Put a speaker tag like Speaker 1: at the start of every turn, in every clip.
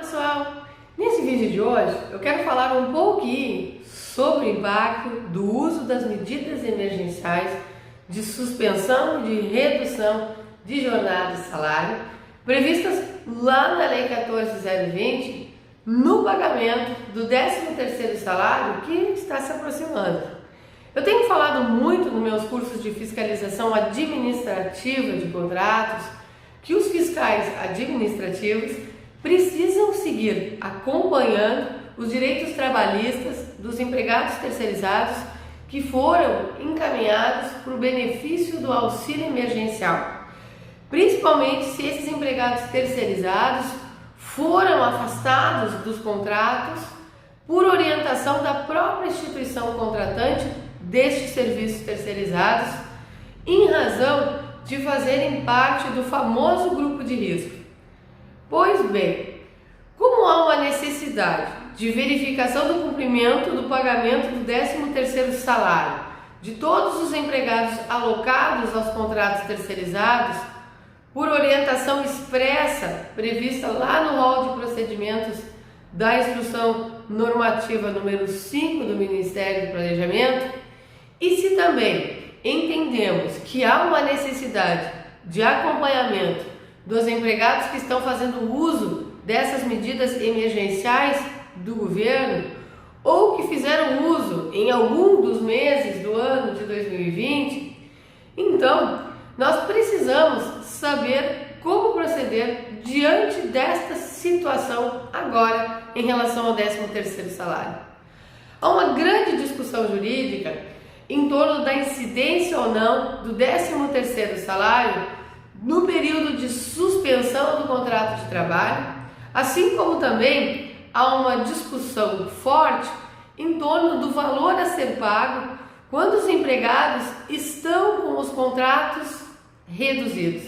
Speaker 1: pessoal! Nesse vídeo de hoje eu quero falar um pouquinho sobre o impacto do uso das medidas emergenciais de suspensão e de redução de jornada e salário previstas lá na Lei 14.020 no pagamento do 13º salário que está se aproximando. Eu tenho falado muito nos meus cursos de fiscalização administrativa de contratos que os fiscais administrativos precisam seguir acompanhando os direitos trabalhistas dos empregados terceirizados que foram encaminhados para o benefício do auxílio emergencial, principalmente se esses empregados terceirizados foram afastados dos contratos por orientação da própria instituição contratante destes serviços terceirizados, em razão de fazerem parte do famoso grupo de risco. Pois bem, como há uma necessidade de verificação do cumprimento do pagamento do 13º salário de todos os empregados alocados aos contratos terceirizados, por orientação expressa prevista lá no rol de procedimentos da Instrução Normativa número 5 do Ministério do Planejamento, e se também entendemos que há uma necessidade de acompanhamento dos empregados que estão fazendo uso dessas medidas emergenciais do governo ou que fizeram uso em algum dos meses do ano de 2020, então nós precisamos saber como proceder diante desta situação agora em relação ao 13º salário. Há uma grande discussão jurídica em torno da incidência ou não do 13º salário no período de suspensão do contrato de trabalho, assim como também há uma discussão forte em torno do valor a ser pago quando os empregados estão com os contratos reduzidos.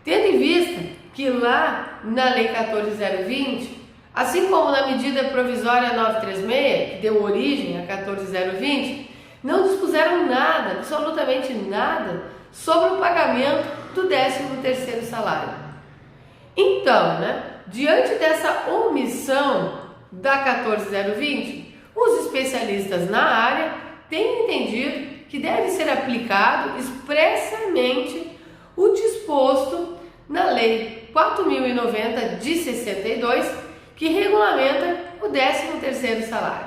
Speaker 1: Tendo em vista que lá na Lei 14.020, assim como na medida provisória 936, que deu origem a 14.020, não dispuseram nada, absolutamente nada, sobre o pagamento do 13º salário. Então, diante dessa omissão da 14.020, os especialistas na área têm entendido que deve ser aplicado expressamente o disposto na Lei 4.090 de 62, que regulamenta o 13º salário.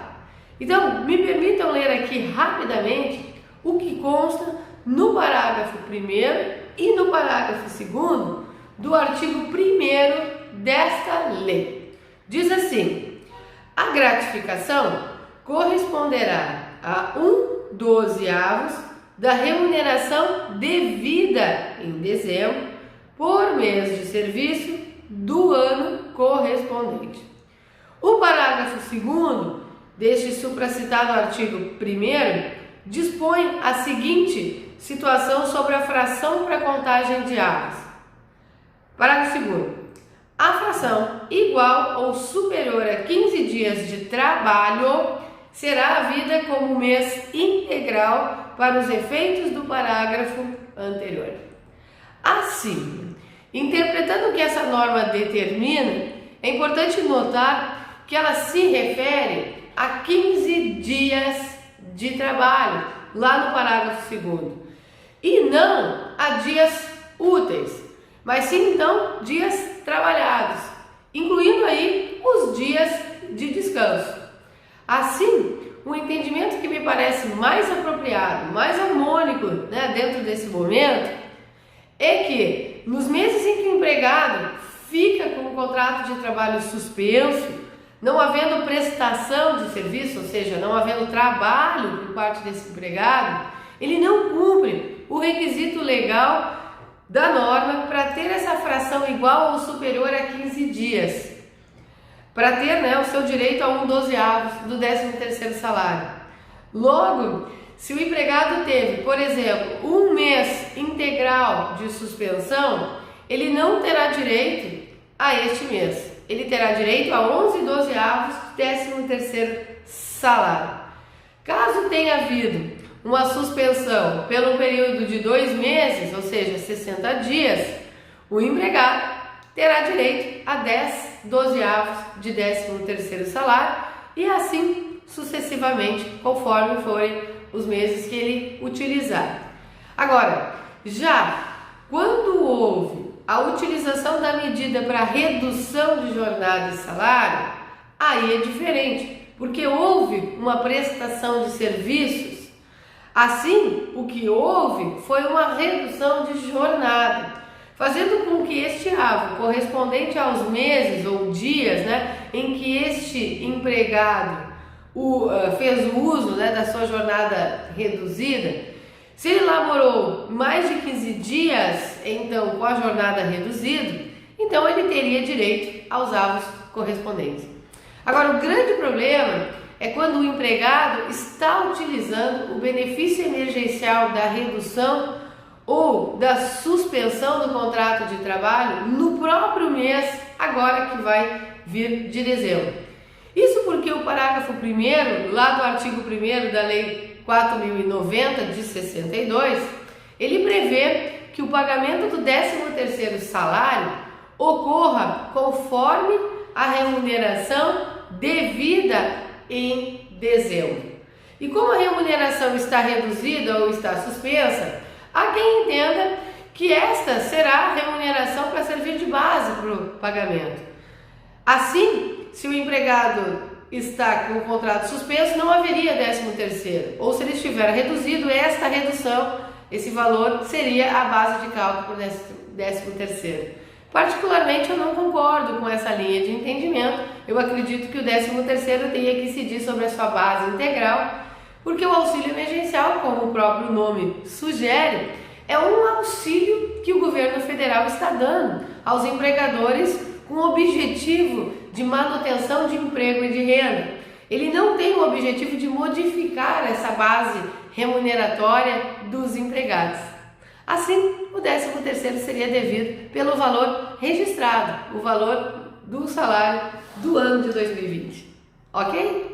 Speaker 1: Então, me permitam ler aqui rapidamente o que consta no parágrafo 1º e no parágrafo 2º do artigo 1º desta lei. Diz assim: a gratificação corresponderá a 1/12 da remuneração devida em dezembro por mês de serviço do ano correspondente. O parágrafo 2º deste supracitado artigo 1º dispõe a seguinte situação sobre a fração para contagem de avos. Parágrafo 2º. A fração igual ou superior a 15 dias de trabalho será havida como mês integral para os efeitos do parágrafo anterior. Assim, interpretando o que essa norma determina, é importante notar que ela se refere a 15 dias de trabalho, lá no parágrafo 2º, e não a dias úteis, mas sim então dias trabalhados, incluindo aí os dias de descanso. Assim, o entendimento que me parece mais apropriado, mais harmônico, dentro desse momento, é que nos meses em que o empregado fica com o contrato de trabalho suspenso, não havendo prestação de serviço, ou seja, não havendo trabalho por parte desse empregado, ele não cumpre o requisito legal da norma para ter essa fração igual ou superior a 15 dias, para ter o seu direito a 1/12 do 13º salário. Logo, se o empregado teve, por exemplo, um mês integral de suspensão, ele não terá direito a este mês. Ele terá direito a 11/12 do 13º salário. Caso tenha havido uma suspensão pelo período de 2 meses, ou seja, 60 dias, o empregado terá direito a 10/12 de 13º salário e assim sucessivamente, conforme forem os meses que ele utilizar. Agora, já quando houve a utilização da medida para redução de jornada e salário, aí é diferente, porque houve uma prestação de serviços. Assim, o que houve foi uma redução de jornada, fazendo com que este avo correspondente aos meses ou dias, em que este empregado fez o uso, da sua jornada reduzida, se ele laborou mais de 15 dias, então com a jornada reduzida, então ele teria direito aos avos correspondentes. Agora, o grande problema é quando o empregado está utilizando o benefício emergencial da redução ou da suspensão do contrato de trabalho no próprio mês, agora que vai vir de dezembro. Isso porque o parágrafo 1º, lá do artigo 1º da Lei 4.090 de 62, ele prevê que o pagamento do 13º salário ocorra conforme a remuneração devida em dezembro. E como a remuneração está reduzida ou está suspensa, há quem entenda que esta será a remuneração para servir de base para o pagamento. Assim, se o empregado está com o contrato suspenso, não haveria 13º, ou se ele estiver reduzido, esta redução, esse valor, seria a base de cálculo para o 13º. Particularmente, eu não concordo com essa linha de entendimento. Eu acredito que o 13º tenha que incidir sobre a sua base integral, porque o auxílio emergencial, como o próprio nome sugere, é um auxílio que o governo federal está dando aos empregadores com o objetivo de manutenção de emprego e de renda. Ele não tem o objetivo de modificar essa base remuneratória dos empregados. Assim, o 13º seria devido pelo valor registrado, o valor do salário do ano de 2020. Ok?